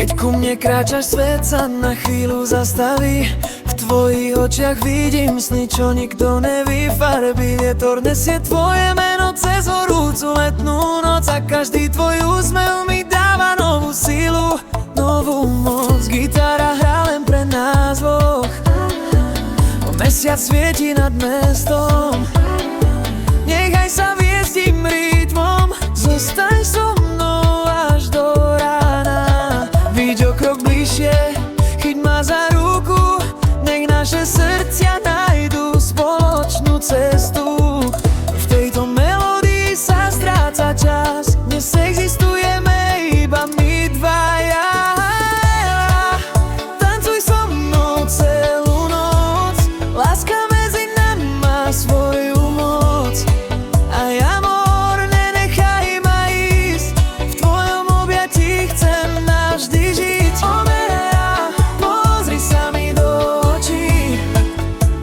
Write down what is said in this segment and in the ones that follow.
Keď ku mne kráčaš, svet sa na chvíľu zastaví. V tvojich očiach vidím sny, čo nikto nevyfarbí. Vietor nesie tvoje meno cez horúcu letnú noc a každý tvoj úsmev mi dáva novú sílu, novú moc. Gitara hrá len pre nás dvoch, mesiac svieti nad mestom. Nechaj sa viesť tým rytmom, zostaň so mnou až do rána. Vyď o krok bližšie, chyť ma za ruku, nech naše srdcia nájdu spoločnú cestu. V tejto melódii sa stráca čas, dnes existujeme iba my dvaja. Tancuj so mnou celú noc, láska medzi nami má svoju moc. Aj amor, nenechaj ma ísť, v tvojom objatí chcem navždy žiť. Omera, pozri sa mi do očí,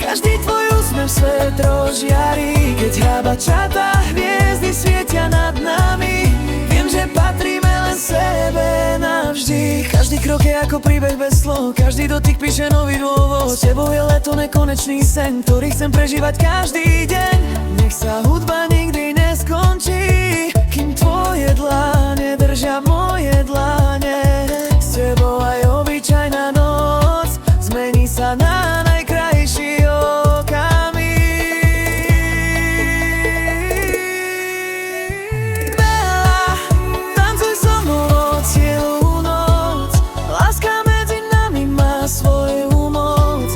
každý tvoj úsmev svet rozžiarí. Keď hrabačatá hviezdy svietia nad nami, viem, že patríme len sebe navždy. Každý krok je ako príbeh bez slov, každý dotyk píše nový dôvod. S tebou je leto nekonečný sen, ktorý chcem prežívať každý deň. Nech sa hudba nikdy neskončí, kým tvoje dlane držia moje dlane. S tebou aj obyčajná noc zmení sa na najkrajší okamih. Bella, tancuj so mnou celú noc, láska medzi nami má svoju moc.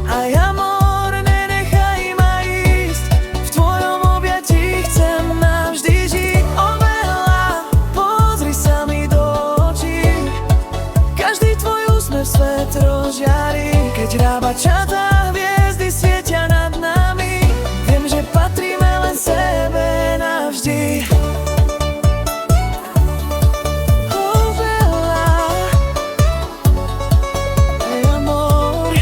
Aj amor, nenechaj ma ísť, v tvojom objatí chcem navždy žiť. Oh Bella, pozri sa mi do očí, každý tvoj úsmev svet rozžiarí. Keď hrabačatá hviezdy svietia nad nami, viem, že patríme len sebe navždy. Oh Bella, ay amor,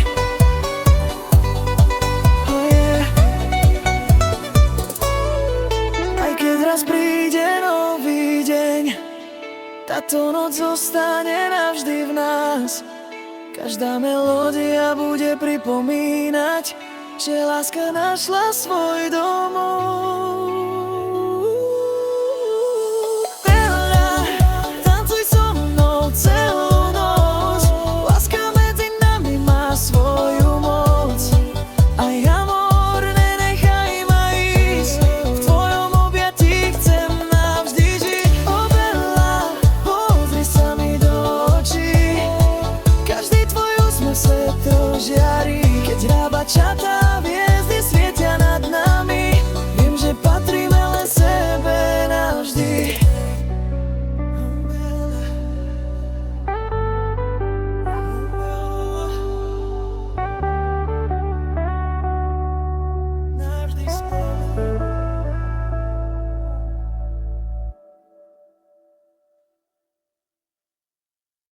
oh yeah. Aj keď raz príde nový deň, táto noc zostane navždy v nás. Každá melódia bude pripomínať, že láska našla svoj domov.